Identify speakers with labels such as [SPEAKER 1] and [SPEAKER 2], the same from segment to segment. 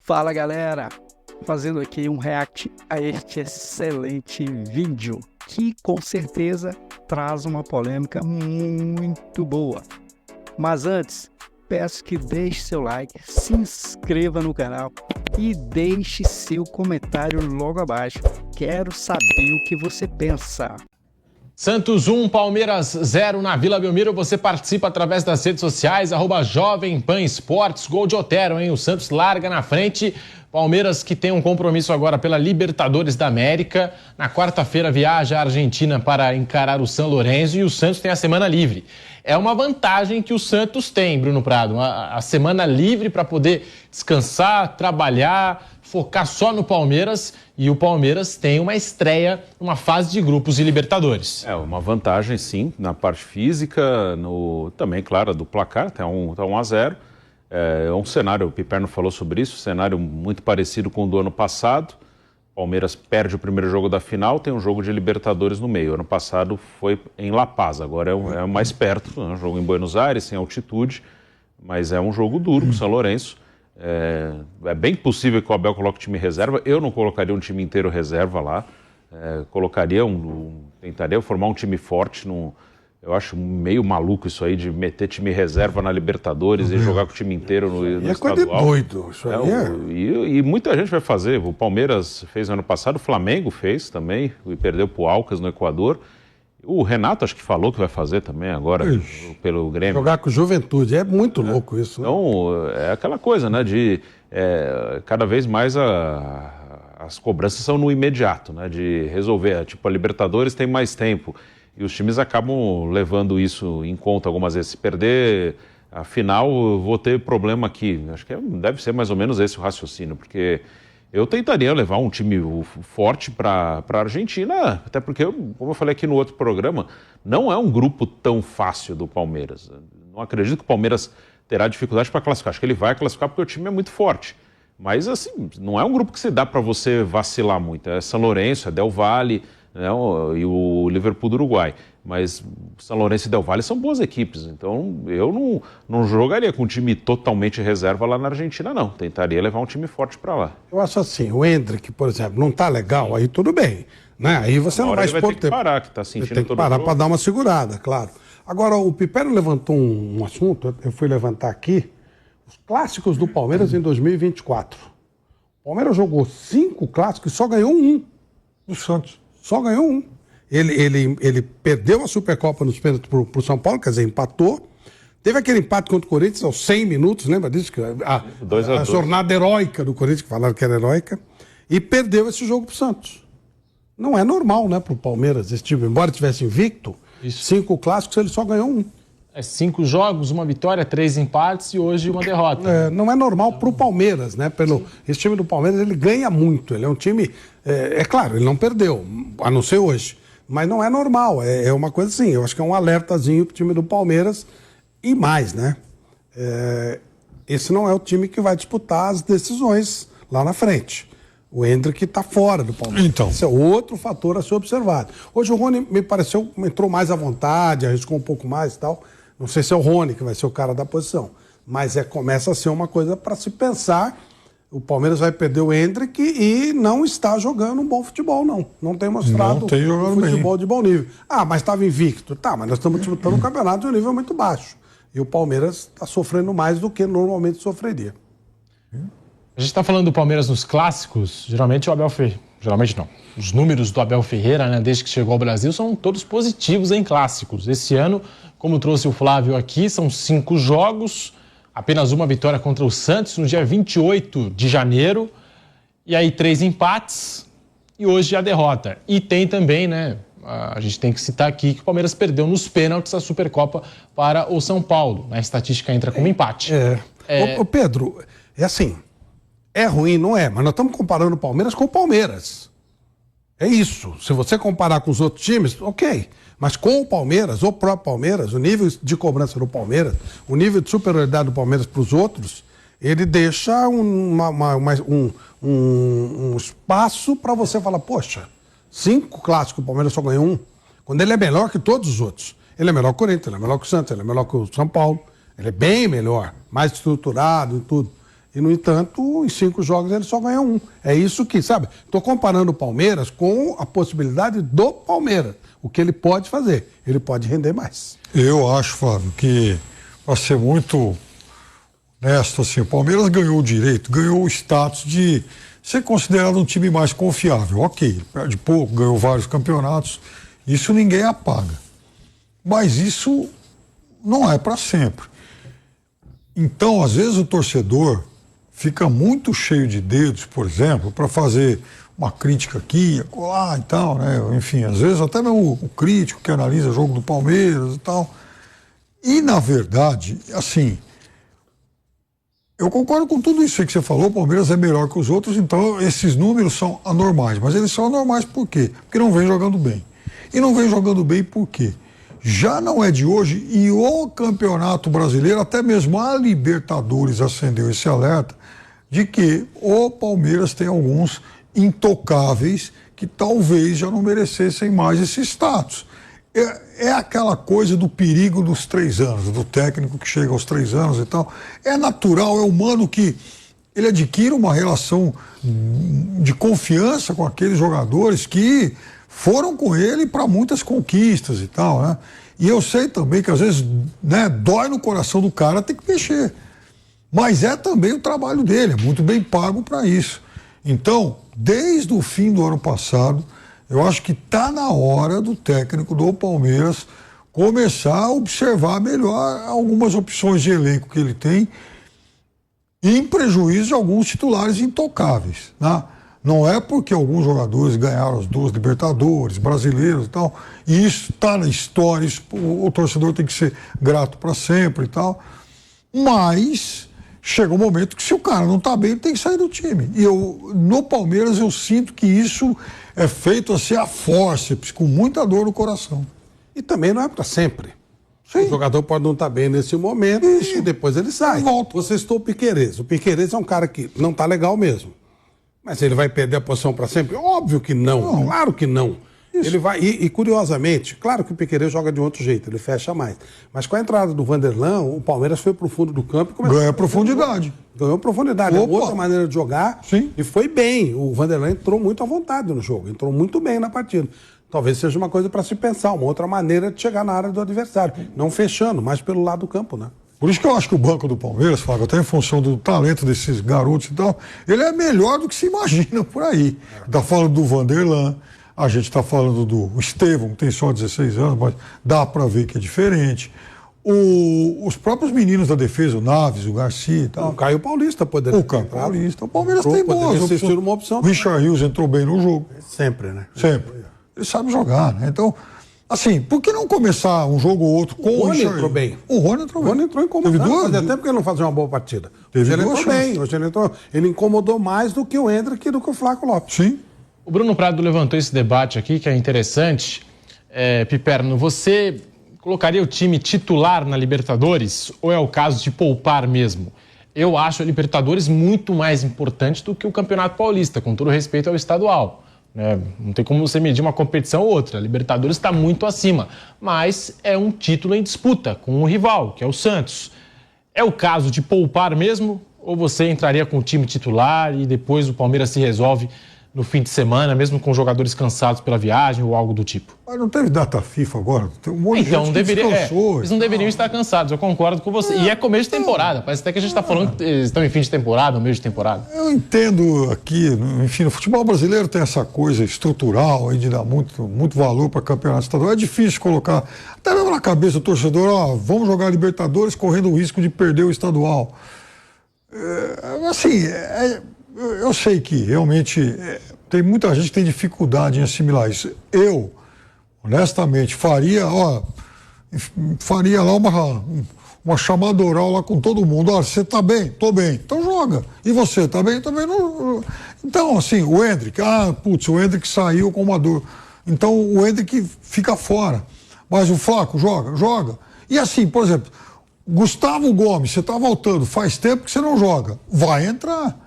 [SPEAKER 1] Fala galera, fazendo aqui um react a este excelente vídeo que com certeza traz uma polêmica muito boa. Mas antes, peço que deixe seu like, se inscreva no canal e deixe seu comentário logo abaixo. Quero saber o que você pensa.
[SPEAKER 2] Santos 1, Palmeiras 0 na Vila Belmiro. Você participa através das redes sociais, @Jovem Pan Esportes. Gol de Otero, hein? O Santos larga na frente. Palmeiras que tem um compromisso agora pela Libertadores da América. Na quarta-feira viaja à Argentina para encarar o São Lourenço e o Santos tem a semana livre. É uma vantagem que o Santos tem, Bruno Prado. A semana livre para poder descansar, trabalhar, focar só no Palmeiras. E o Palmeiras tem uma estreia, uma fase de grupos de Libertadores.
[SPEAKER 3] É uma vantagem, sim, na parte física, também, claro, do placar, tá 1-0. É um cenário, o Piperno falou sobre isso, um cenário muito parecido com o do ano passado. Palmeiras perde o primeiro jogo da final, tem um jogo de Libertadores no meio. Ano passado foi em La Paz, agora é mais perto, é um jogo em Buenos Aires, sem altitude, mas é um jogo duro com o São Lourenço. É bem possível que o Abel coloque o time reserva. Eu não colocaria um time inteiro reserva lá. Tentaria formar um time forte. Eu acho meio maluco isso aí de meter time reserva na Libertadores e jogar com o time inteiro no estadual.
[SPEAKER 4] É coisa de doido. Isso aí
[SPEAKER 3] e muita gente vai fazer. O Palmeiras fez ano passado, o Flamengo fez também e perdeu para o Alcas no Equador. O Renato acho que falou que vai fazer também agora pelo Grêmio.
[SPEAKER 4] Jogar com Juventude, é muito louco isso. Né?
[SPEAKER 3] Então, é aquela coisa, né, cada vez mais as cobranças são no imediato, né, de resolver. Tipo, a Libertadores tem mais tempo e os times acabam levando isso em conta algumas vezes. Se perder a final, eu vou ter problema aqui. Acho que deve ser mais ou menos esse o raciocínio, porque eu tentaria levar um time forte para a Argentina, até porque, como eu falei aqui no outro programa, não é um grupo tão fácil do Palmeiras. Não acredito que o Palmeiras terá dificuldade para classificar. Acho que ele vai classificar porque o time é muito forte. Mas, assim, não é um grupo que se dá para você vacilar muito. É São Lourenço, é Del Valle, né, e o Liverpool do Uruguai. Mas São Lourenço e Del Valle são boas equipes, então eu não jogaria com um time totalmente reserva lá na Argentina, não. Tentaria levar um time forte para lá.
[SPEAKER 4] Eu acho assim, o Hendrick, por exemplo, não tá legal, aí tudo bem. Né? Aí você não vai expor tempo.
[SPEAKER 3] Tem que parar, que tá sentindo
[SPEAKER 4] tem que parar para dar uma segurada, claro. Agora, o Piperno levantou um assunto, eu fui levantar aqui, os clássicos do Palmeiras em 2024. O Palmeiras jogou 5 clássicos e só ganhou um do Santos. Só ganhou um. Ele perdeu a Supercopa nos pênaltis pro São Paulo, quer dizer, empatou. Teve aquele empate contra o Corinthians aos 100 minutos, lembra disso? A jornada heróica do Corinthians, que falaram que era heróica, e perdeu esse jogo pro Santos. Não é normal, né, pro Palmeiras, esse time, embora tivesse invicto, 5 clássicos, ele só ganhou um.
[SPEAKER 2] 5 jogos, 1 vitória, 3 empates e hoje 1 derrota.
[SPEAKER 4] Não é normal pro Palmeiras, né? Esse time do Palmeiras, ele ganha muito. Ele é um time... É claro, ele não perdeu, a não ser hoje. Mas não é normal, é uma coisa assim. Eu acho que é um alertazinho pro time do Palmeiras e mais, né? Esse não é o time que vai disputar as decisões lá na frente. O Hendrick está fora do Palmeiras.
[SPEAKER 5] Então.
[SPEAKER 4] Esse é outro fator a ser observado. Hoje o Rony me pareceu, entrou mais à vontade, arriscou um pouco mais e tal. Não sei se é o Rony que vai ser o cara da posição, mas começa a ser uma coisa para se pensar. O Palmeiras vai perder o Hendrick e não está jogando um bom futebol, não. Não tem mostrado um futebol de bom nível. Mas estava invicto. Tá, mas nós estamos disputando um campeonato de um nível muito baixo. E o Palmeiras está sofrendo mais do que normalmente sofreria.
[SPEAKER 2] A gente está falando do Palmeiras nos clássicos, geralmente o Abel Ferreira. Geralmente não. Os números do Abel Ferreira, né, desde que chegou ao Brasil, são todos positivos em clássicos. Esse ano, como trouxe o Flávio aqui, são 5 jogos, apenas 1 vitória contra o Santos no dia 28 de janeiro, e aí 3 empates e hoje a derrota. E tem também, né, a gente tem que citar aqui que o Palmeiras perdeu nos pênaltis a Supercopa para o São Paulo. A estatística entra como empate.
[SPEAKER 4] Ô Pedro, é assim... É ruim, não é? Mas nós estamos comparando o Palmeiras com o Palmeiras. É isso. Se você comparar com os outros times, ok. Mas com o Palmeiras, o próprio Palmeiras, o nível de cobrança do Palmeiras, o nível de superioridade do Palmeiras para os outros, ele deixa um espaço para você falar, poxa, 5 clássicos, o Palmeiras só ganhou 1. Quando ele é melhor que todos os outros. Ele é melhor que o Corinthians, ele é melhor que o Santos, ele é melhor que o São Paulo. Ele é bem melhor, mais estruturado e tudo. E, no entanto, em 5 jogos ele só ganhou 1. É isso que, sabe? Estou comparando o Palmeiras com a possibilidade do Palmeiras. O que ele pode fazer. Ele pode render mais.
[SPEAKER 5] Eu acho, Flávio, que, para ser muito honesto, assim, o Palmeiras ganhou o direito, ganhou o status de ser considerado um time mais confiável. Ok, perde pouco, ganhou vários campeonatos. Isso ninguém apaga. Mas isso não é para sempre. Então, às vezes, o torcedor fica muito cheio de dedos, por exemplo, para fazer uma crítica aqui, acolá e tal, né? Enfim, às vezes até mesmo o crítico que analisa o jogo do Palmeiras e tal. E, na verdade, assim, eu concordo com tudo isso aí que você falou, o Palmeiras é melhor que os outros, então esses números são anormais. Mas eles são anormais por quê? Porque não vem jogando bem. E não vem jogando bem por quê? Já não é de hoje, e o Campeonato Brasileiro, até mesmo a Libertadores acendeu esse alerta, de que o Palmeiras tem alguns intocáveis que talvez já não merecessem mais esse status. É aquela coisa do perigo dos 3 anos, do técnico que chega aos 3 anos e tal. É natural, é humano que ele adquira uma relação de confiança com aqueles jogadores que foram com ele para muitas conquistas e tal, né? E eu sei também que às vezes, né, dói no coração do cara, tem que mexer. Mas é também o trabalho dele, é muito bem pago para isso. Então, desde o fim do ano passado, eu acho que está na hora do técnico do Palmeiras começar a observar melhor algumas opções de elenco que ele tem, em prejuízo de alguns titulares intocáveis, né? Não é porque alguns jogadores ganharam as 2 Libertadores, brasileiros e tal, e isso está na história, isso, o torcedor tem que ser grato para sempre e tal, mas chega um momento que se o cara não está bem, ele tem que sair do time. E no Palmeiras eu sinto que isso é feito assim a fórceps, com muita dor no coração.
[SPEAKER 4] E também não é para sempre.
[SPEAKER 5] Sim.
[SPEAKER 4] O jogador pode não estar bem nesse momento e depois ele sai.
[SPEAKER 5] Volta.
[SPEAKER 4] Você citou o Piquerez. O Piquerez é um cara que não está legal mesmo. Mas ele vai perder a posição para sempre? Óbvio que não. Claro que não. Ele vai, e curiosamente, claro que o Piquerez joga de outro jeito, ele fecha mais. Mas com a entrada do Vanderlan, o Palmeiras foi pro fundo do campo e começou.
[SPEAKER 5] Ganha profundidade.
[SPEAKER 4] Ganhou profundidade. É
[SPEAKER 5] Opa.
[SPEAKER 4] outra maneira de jogar.
[SPEAKER 5] Sim.
[SPEAKER 4] E foi bem. O Vanderlan entrou muito à vontade no jogo, entrou muito bem na partida. Talvez seja uma coisa para se pensar, uma outra maneira de chegar na área do adversário. Não fechando, mas pelo lado do campo, né?
[SPEAKER 5] Por isso que eu acho que o banco do Palmeiras, Flávio, até em função do talento desses garotos e tal, ele é melhor do que se imagina por aí. Está falando do Vanderlan, a gente está falando do Estevão, que tem só 16 anos, mas dá para ver que é diferente. Os próprios meninos da defesa, o Naves, o Garcia e tal.
[SPEAKER 4] O Caio Paulista poderia.
[SPEAKER 5] O Caio Paulista. O Palmeiras tem boas
[SPEAKER 4] opções. Uma opção.
[SPEAKER 5] O Richard Hughes entrou bem no jogo.
[SPEAKER 4] Sempre, né?
[SPEAKER 5] Sempre. Ele sabe jogar, né? Então, assim, por que não começar um jogo ou outro com o
[SPEAKER 4] Rony
[SPEAKER 5] Richard?
[SPEAKER 4] entrou bem.
[SPEAKER 5] O Rony entrou bem.
[SPEAKER 4] O Rony entrou incomodado.
[SPEAKER 5] Teve duas?
[SPEAKER 4] Fazia tempo que ele não fazia uma boa partida.
[SPEAKER 5] Teve
[SPEAKER 4] Hoje ele
[SPEAKER 5] duas
[SPEAKER 4] entrou
[SPEAKER 5] chances.
[SPEAKER 4] bem. Hoje ele incomodou mais do que o Endrick e do que o Flaco Lopes.
[SPEAKER 5] Sim.
[SPEAKER 2] O Bruno Prado levantou esse debate aqui, que é interessante. Piperno, você colocaria o time titular na Libertadores ou é o caso de poupar mesmo? Eu acho a Libertadores muito mais importante do que o Campeonato Paulista, com todo respeito ao estadual. Não tem como você medir uma competição ou outra. A Libertadores está muito acima, mas é um título em disputa com um rival, que é o Santos. É o caso de poupar mesmo ou você entraria com o time titular e depois o Palmeiras se resolve no fim de semana, mesmo com jogadores cansados pela viagem ou algo do tipo?
[SPEAKER 5] Mas não teve data FIFA agora? Tem um monte de gente que descansou.
[SPEAKER 2] Eles não deveriam estar cansados, eu concordo com você. E é começo de temporada, parece até que a gente está falando que eles estão em fim de temporada, meio de temporada.
[SPEAKER 5] Eu entendo aqui, enfim, no futebol brasileiro tem essa coisa estrutural aí de dar muito valor para campeonato estadual. É difícil colocar, até mesmo na cabeça do torcedor, vamos jogar Libertadores correndo o risco de perder o estadual. Eu sei que realmente tem muita gente que tem dificuldade em assimilar isso. Eu, honestamente, faria lá uma chamada oral lá com todo mundo. Você tá bem? Tô bem. Então joga. E você, tá bem? Também não. Então, assim, o Endrick, o Endrick saiu com uma dor. Então o Endrick fica fora. Mas o Flaco joga. E assim, por exemplo, Gustavo Gomes, você tá voltando, faz tempo que você não joga. Vai entrar.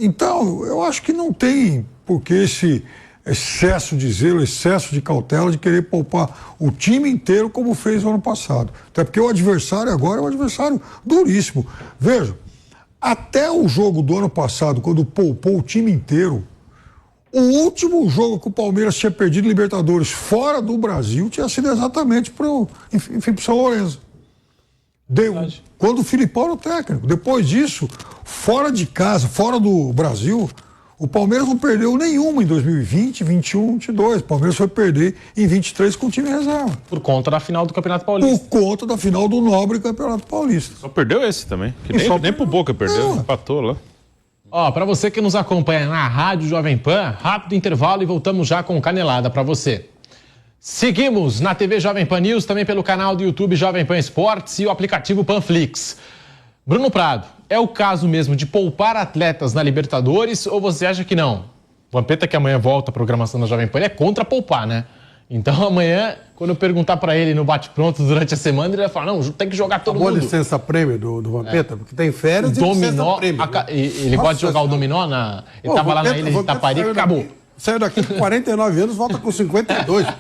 [SPEAKER 5] Então, eu acho que não tem por que esse excesso de zelo, excesso de cautela de querer poupar o time inteiro como fez no ano passado. Até porque o adversário agora é um adversário duríssimo. Veja, Até o jogo do ano passado, quando poupou o time inteiro, o último jogo que o Palmeiras tinha perdido Libertadores fora do Brasil tinha sido exatamente pro São Lourenço. Quando o Filipão era o técnico. Depois disso, fora de casa, fora do Brasil, o Palmeiras não perdeu nenhuma em 2020, 21, 22. O Palmeiras foi perder em 23 com o time reserva.
[SPEAKER 2] Por conta da final do Campeonato Paulista.
[SPEAKER 5] Por conta da final do nobre Campeonato Paulista.
[SPEAKER 3] Só perdeu esse também. Que nem pro Boca perdeu, empatou lá.
[SPEAKER 2] Ó, para você que nos acompanha na Rádio Jovem Pan, rápido intervalo e voltamos já com Canelada para você. Seguimos na TV Jovem Pan News, também pelo canal do YouTube Jovem Pan Esportes e o aplicativo Panflix. Bruno Prado, é o caso mesmo de poupar atletas na Libertadores ou você acha que não? O Vampeta, que amanhã volta à programação da Jovem Pan, ele é contra poupar, né? Então amanhã, quando eu perguntar para ele no bate-pronto durante a semana, ele vai falar, não, tem que jogar todo mundo.
[SPEAKER 4] Boa licença-prêmio do Vampeta, porque tem férias e licença-prêmio.
[SPEAKER 2] Ele gosta de jogar o dominó ele tava lá na ilha de Itaparica e acabou.
[SPEAKER 4] Saiu daqui com 49 anos, volta com 52, pô.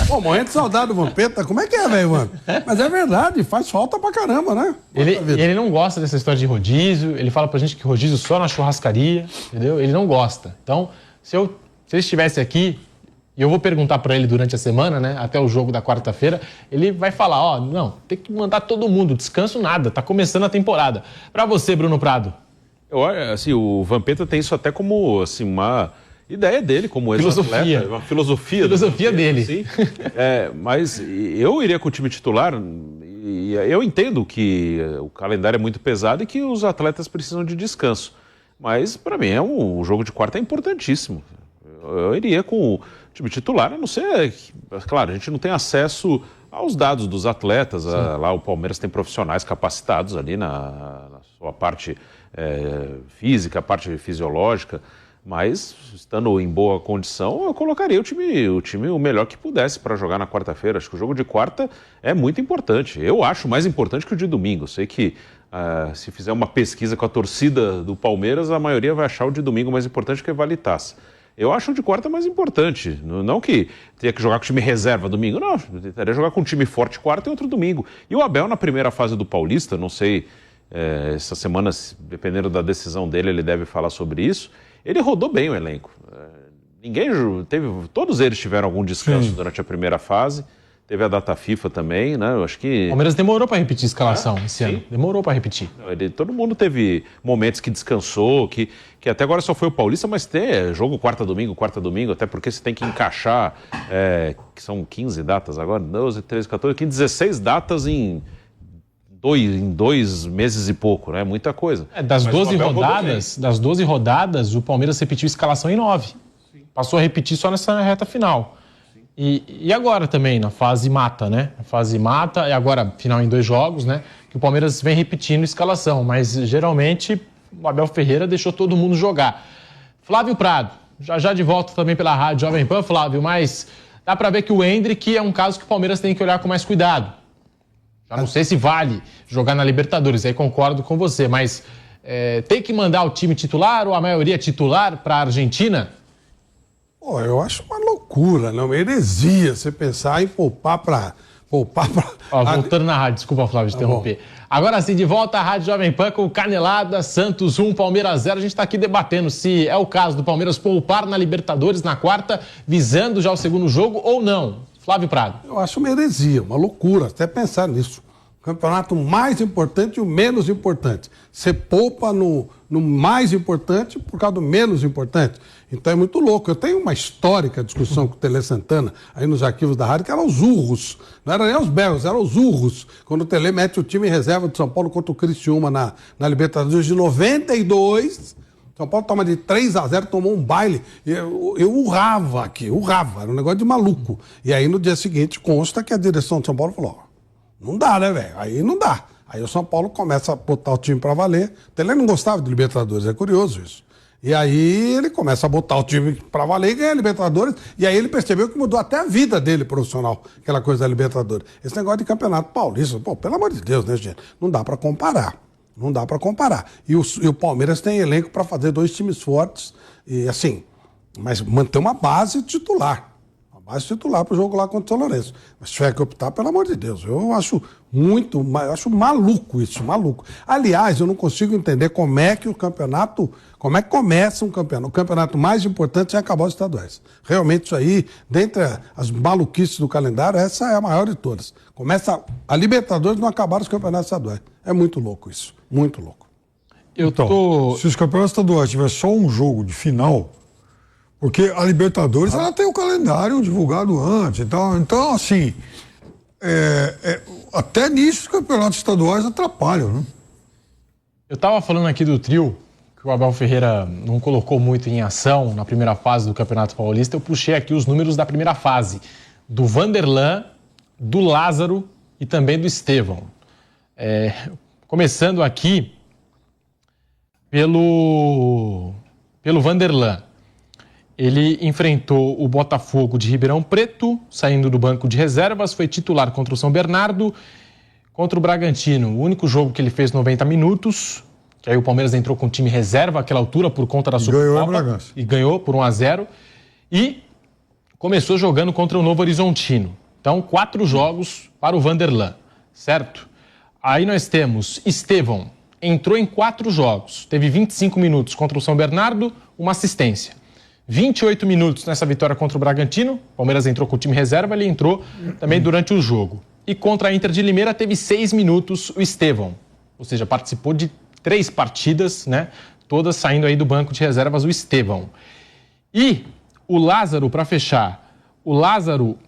[SPEAKER 4] Pô, morrendo de saudade do Vampeta. Como é que é, velho, mano? Mas é verdade, faz falta pra caramba, né?
[SPEAKER 2] Ele não gosta dessa história de rodízio, ele fala pra gente que rodízio só na churrascaria, entendeu? Ele não gosta. Então, se ele estivesse aqui, e eu vou perguntar pra ele durante a semana, né, até o jogo da quarta-feira, ele vai falar, ó, não, tem que mandar todo mundo, descanso nada, tá começando a temporada. Pra você, Bruno Prado.
[SPEAKER 3] Eu acho, assim, o Vampeta tem isso até como, assim, uma ideia dele como ex-atleta, uma filosofia
[SPEAKER 2] dele.
[SPEAKER 3] Assim. Mas eu iria com o time titular e eu entendo que o calendário é muito pesado e que os atletas precisam de descanso. Mas para mim o jogo de quarta é importantíssimo. Eu iria com o time titular, a não ser, claro, a gente não tem acesso aos dados dos atletas. Lá o Palmeiras tem profissionais capacitados ali na sua parte física, a parte fisiológica. Mas, estando em boa condição, eu colocaria o time o melhor que pudesse para jogar na quarta-feira. Acho que o jogo de quarta é muito importante. Eu acho mais importante que o de domingo. Sei que se fizer uma pesquisa com a torcida do Palmeiras, a maioria vai achar o de domingo mais importante que vale taça. Eu acho o de quarta mais importante. Não que tenha que jogar com o time reserva domingo, não. Eu tentaria jogar com um time forte quarta e outro domingo. E o Abel, na primeira fase do Paulista, não sei, essa semana, dependendo da decisão dele, ele deve falar sobre isso. Ele rodou bem o elenco. Todos eles tiveram algum descanso durante a primeira fase. Teve a data FIFA também, né? Eu acho que...
[SPEAKER 2] O Palmeiras demorou para repetir a escalação esse ano. Demorou para repetir.
[SPEAKER 3] Todo mundo teve momentos que descansou, que até agora só foi o Paulista, mas tem jogo quarta, domingo, até porque você tem que encaixar, que são 15 datas agora, 12, 13, 14, 15, 16 datas em 2 meses e pouco, né? Muita coisa.
[SPEAKER 2] Das 12 rodadas, o Palmeiras repetiu a escalação em 9. Passou a repetir só nessa reta final. E agora também, na fase mata, né? Na fase mata, e agora final em 2 jogos, né? Que o Palmeiras vem repetindo a escalação, mas geralmente o Abel Ferreira deixou todo mundo jogar. Flávio Prado, já de volta também pela Rádio Jovem Pan, Flávio, mas dá pra ver que o Endrick é um caso que o Palmeiras tem que olhar com mais cuidado. Já não sei se vale jogar na Libertadores, aí concordo com você, mas tem que mandar o time titular ou a maioria titular para a Argentina?
[SPEAKER 4] Pô, eu acho uma loucura, não, uma heresia você pensar em poupar para...
[SPEAKER 2] Voltando na rádio, desculpa, Flávio, de interromper. Agora sim, de volta à Rádio Jovem Pan com Canelada, Santos 1, Palmeiras 0. A gente está aqui debatendo se é o caso do Palmeiras poupar na Libertadores na quarta, visando já o segundo jogo ou não. Flávio Prado.
[SPEAKER 4] Eu acho uma heresia, uma loucura, até pensar nisso. O campeonato mais importante e o menos importante. Você poupa no mais importante por causa do menos importante. Então é muito louco. Eu tenho uma histórica discussão com o Tele Santana, aí nos arquivos da rádio, que eram os urros. Não eram nem os berros, eram os urros. Quando o Tele mete o time em reserva de São Paulo contra o Criciúma na Libertadores de 92... São Paulo toma de 3-0, tomou um baile. Eu urrava aqui, era um negócio de maluco. E aí no dia seguinte consta que a direção de São Paulo falou, não dá, né, velho? Aí não dá. Aí o São Paulo começa a botar o time pra valer. O Tele não gostava de Libertadores, é curioso isso. E aí ele começa a botar o time pra valer e ganha a Libertadores. E aí ele percebeu que mudou até a vida dele profissional, aquela coisa da Libertadores. Esse negócio de campeonato paulista, pô, pelo amor de Deus, né, gente? Não dá pra comparar. Não dá para comparar. E o Palmeiras tem elenco para fazer 2 times fortes, e assim, mas manter uma base titular. Uma base titular para o jogo lá contra o São Lourenço. Mas se tiver que optar, pelo amor de Deus, eu acho Eu acho maluco isso, maluco. Aliás, eu não consigo entender como é que começa um campeonato. O campeonato mais importante é acabar os estaduais. Realmente isso aí, dentre as maluquices do calendário, essa é a maior de todas. Começa a Libertadores não acabar os campeonatos estaduais. É muito louco isso, muito louco.
[SPEAKER 5] Se os campeonatos estaduais tiver só um jogo de final, porque a Libertadores ela tem o calendário divulgado antes e tal, então assim... até nisso os campeonatos estaduais atrapalham, né?
[SPEAKER 2] Eu estava falando aqui do trio, que o Abel Ferreira não colocou muito em ação na primeira fase do Campeonato Paulista. Eu puxei aqui os números da primeira fase, do Vanderlan, do Lázaro e também do Estevão. Começando aqui pelo Vanderlan. Ele enfrentou o Botafogo de Ribeirão Preto, saindo do banco de reservas, foi titular contra o São Bernardo, contra o Bragantino. O único jogo que ele fez 90 minutos, que aí o Palmeiras entrou com o time reserva àquela altura por conta da Supercopa. E ganhou por 1-0. E começou jogando contra o Novo Horizontino. Então, 4 jogos para o Vanderlan, certo? Aí nós temos Estevão, entrou em 4 jogos, teve 25 minutos contra o São Bernardo, uma assistência. 28 minutos nessa vitória contra o Bragantino, o Palmeiras entrou com o time reserva, ele entrou também durante o jogo. E contra a Inter de Limeira teve 6 minutos o Estevão, ou seja, participou de 3 partidas, né? Todas saindo aí do banco de reservas o Estevão. E o Lázaro, para fechar, o Lázaro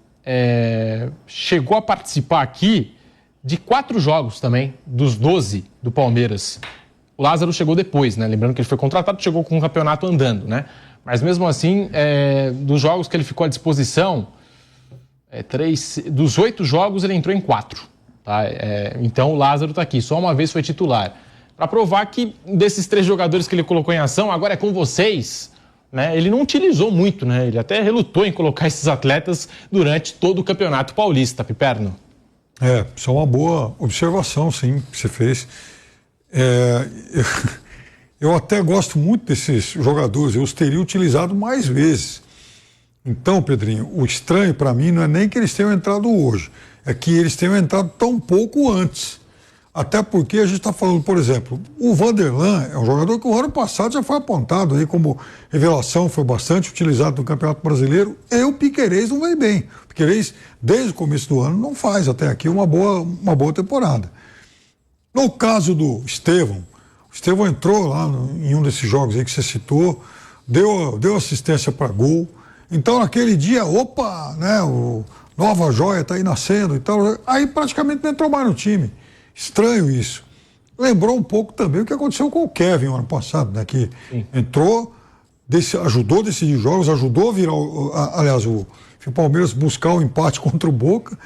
[SPEAKER 2] chegou a participar aqui de 4 jogos também, dos 12 do Palmeiras. O Lázaro chegou depois, né? Lembrando que ele foi contratado, chegou com o campeonato andando, né? Mas mesmo assim, dos jogos que ele ficou à disposição, dos 8 jogos ele entrou em 4. Tá? Então o Lázaro está aqui, só uma vez foi titular. Para provar que desses 3 jogadores que ele colocou em ação, agora é com vocês, né? Ele não utilizou muito, né? Ele até relutou em colocar esses atletas durante todo o Campeonato Paulista, Piperno.
[SPEAKER 5] Isso é uma boa observação, sim, que você fez. Eu até gosto muito desses jogadores, eu os teria utilizado mais vezes. Então, Pedrinho, o estranho para mim não é nem que eles tenham entrado hoje, é que eles tenham entrado tão pouco antes. Até porque a gente está falando, por exemplo, o Vanderlan é um jogador que o ano passado já foi apontado aí como revelação, foi bastante utilizado no Campeonato Brasileiro, e o Piquerez não veio bem. O Piquerez, desde o começo do ano, não faz até aqui uma boa temporada. No caso do Estevão, o Estevão entrou lá em um desses jogos aí que você citou, deu assistência para gol. Então, naquele dia, né, o Nova Joia está aí nascendo e tal. Aí praticamente não entrou mais no time. Estranho isso. Lembrou um pouco também o que aconteceu com o Kevin no ano passado, né, que entrou, ajudou a decidir jogos, ajudou a virar, aliás, o Palmeiras buscar o empate contra o Boca,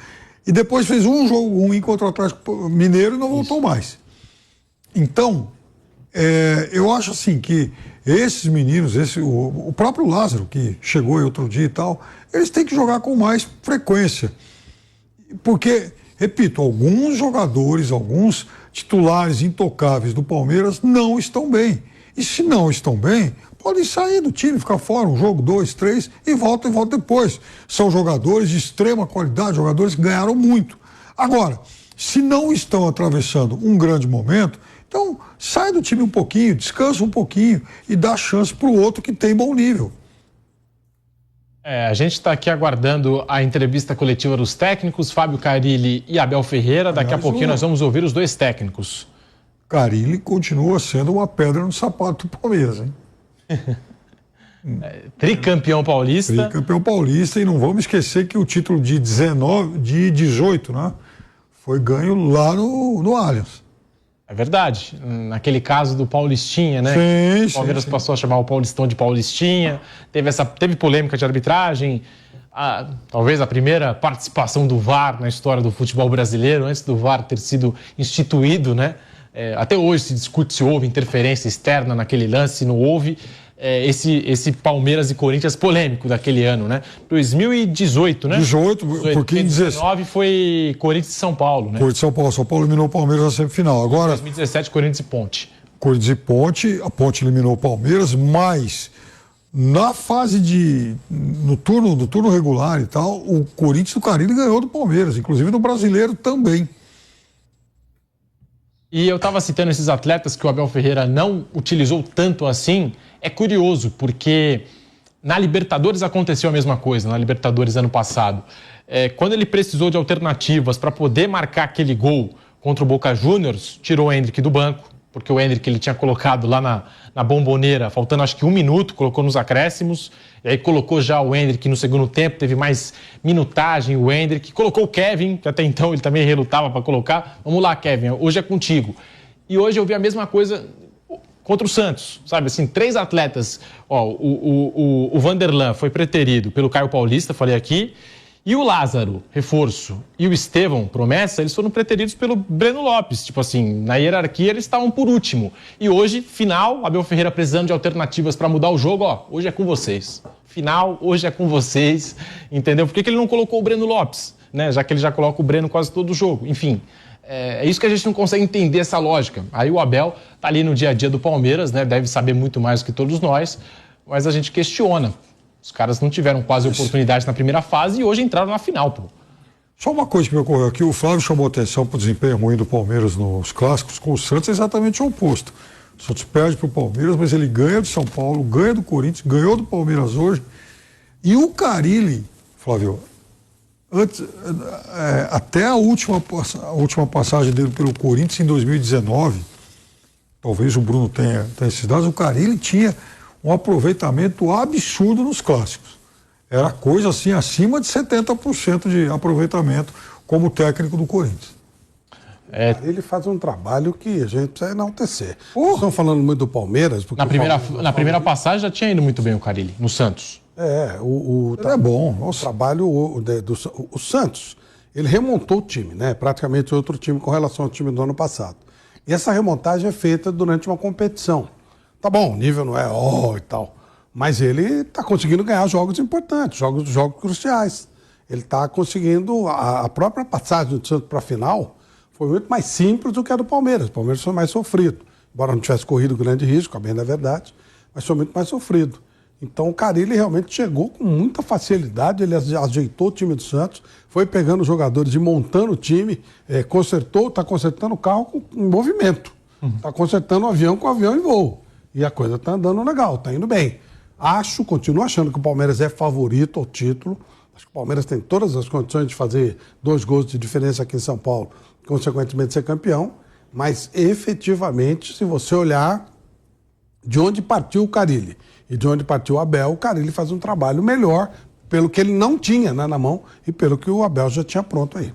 [SPEAKER 5] e depois fez um jogo ruim contra o Atlético Mineiro e não voltou mais. Então, eu acho assim que esses meninos, o próprio Lázaro, que chegou aí outro dia e tal, eles têm que jogar com mais frequência. Porque, repito, alguns jogadores, alguns titulares intocáveis do Palmeiras não estão bem. E se não estão bem, podem sair do time, ficar fora um jogo, 2, 3 e voltam depois. São jogadores de extrema qualidade, jogadores que ganharam muito. Agora, se não estão atravessando um grande momento, então sai do time um pouquinho, descansa um pouquinho e dá chance para o outro que tem bom nível.
[SPEAKER 2] A gente está aqui aguardando a entrevista coletiva dos técnicos, Fábio Carille e Abel Ferreira. Daqui a pouquinho nós vamos ouvir os 2 técnicos.
[SPEAKER 5] Carille continua sendo uma pedra no sapato do Palmeiras, hein?
[SPEAKER 2] Tricampeão paulista.
[SPEAKER 5] Tricampeão paulista, e não vamos esquecer que o título de 18, né, foi ganho lá no Allianz.
[SPEAKER 2] É verdade. Naquele caso do Paulistinha, né?
[SPEAKER 5] Sim,
[SPEAKER 2] o Palmeiras passou a chamar o Paulistão de Paulistinha. Teve polêmica de arbitragem. Talvez a primeira participação do VAR na história do futebol brasileiro, antes do VAR ter sido instituído, né? Até hoje se discute se houve interferência externa naquele lance, se não houve. Esse Palmeiras e Corinthians polêmico daquele ano, né? 2018, né?
[SPEAKER 5] 18, porque em
[SPEAKER 2] 2019 foi Corinthians e São Paulo, né?
[SPEAKER 5] Corinthians e São Paulo. São Paulo eliminou o Palmeiras na semifinal. Agora,
[SPEAKER 2] 2017, Corinthians e Ponte.
[SPEAKER 5] Corinthians e Ponte, a Ponte eliminou o Palmeiras, mas na fase no turno regular e tal, o Corinthians do Carille ganhou do Palmeiras, inclusive no Brasileiro também.
[SPEAKER 2] E eu estava citando esses atletas que o Abel Ferreira não utilizou tanto assim. É curioso, porque na Libertadores aconteceu a mesma coisa, na Libertadores ano passado. Quando ele precisou de alternativas para poder marcar aquele gol contra o Boca Juniors, tirou o Endrick do banco, porque o Endrick ele tinha colocado lá na Bombonera, faltando acho que 1 minuto, colocou nos acréscimos, e aí colocou já o Endrick no segundo tempo, teve mais minutagem o Endrick, colocou o Kevin, que até então ele também relutava para colocar. Vamos lá, Kevin, hoje é contigo. E hoje eu vi a mesma coisa contra o Santos, sabe? Assim, 3 atletas, o Vanderlan foi preterido pelo Caio Paulista, falei aqui, e o Lázaro, reforço, e o Estevão, promessa, eles foram preteridos pelo Breno Lopes. Tipo assim, na hierarquia eles estavam por último. E hoje, final, Abel Ferreira precisando de alternativas para mudar o jogo, hoje é com vocês. Final, hoje é com vocês, entendeu? Por que ele não colocou o Breno Lopes, né? Já que ele já coloca o Breno quase todo o jogo. Enfim, é isso que a gente não consegue entender essa lógica. Aí o Abel tá ali no dia a dia do Palmeiras, né? Deve saber muito mais do que todos nós, mas a gente questiona. Os caras não tiveram quase oportunidade na primeira fase e hoje entraram na final, pô.
[SPEAKER 5] Só uma coisa que me ocorreu aqui, o Flávio chamou atenção para o desempenho ruim do Palmeiras nos clássicos, com o Santos é exatamente o oposto. O Santos perde para o Palmeiras, mas ele ganha do São Paulo, ganha do Corinthians, ganhou do Palmeiras hoje. E o Carille, Flávio, até a última passagem dele pelo Corinthians em 2019, talvez o Bruno tenha esses dados, o Carille tinha um aproveitamento absurdo nos clássicos. Era coisa assim, acima de 70% de aproveitamento como técnico do Corinthians.
[SPEAKER 4] Ele faz um trabalho que a gente precisa enaltecer. Estão falando muito do Palmeiras. Porque
[SPEAKER 2] na primeira passagem já tinha ido muito bem o Carille, no Santos.
[SPEAKER 5] Ele é bom.
[SPEAKER 4] O trabalho o Santos, ele remontou o time, né? Praticamente outro time com relação ao time do ano passado. E essa remontagem é feita durante uma competição. Tá bom, o nível não é e tal, mas ele está conseguindo ganhar jogos importantes, jogos cruciais. Ele está conseguindo, a própria passagem do Santos para a final foi muito mais simples do que a do Palmeiras. O Palmeiras foi mais sofrido, embora não tivesse corrido grande risco, a bem da verdade, mas foi muito mais sofrido. Então o Carille realmente chegou com muita facilidade, ele ajeitou o time do Santos, foi pegando os jogadores e montando o time, está consertando o carro em movimento, está consertando o avião com o avião em voo. E a coisa está andando legal, está indo bem. Continuo achando que o Palmeiras é favorito ao título. Acho que o Palmeiras tem todas as condições de fazer 2 gols de diferença aqui em São Paulo, consequentemente ser campeão. Mas, efetivamente, se você olhar de onde partiu o Carille e de onde partiu o Abel, o Carille faz um trabalho melhor pelo que ele não tinha, né, na mão e pelo que o Abel já tinha pronto aí.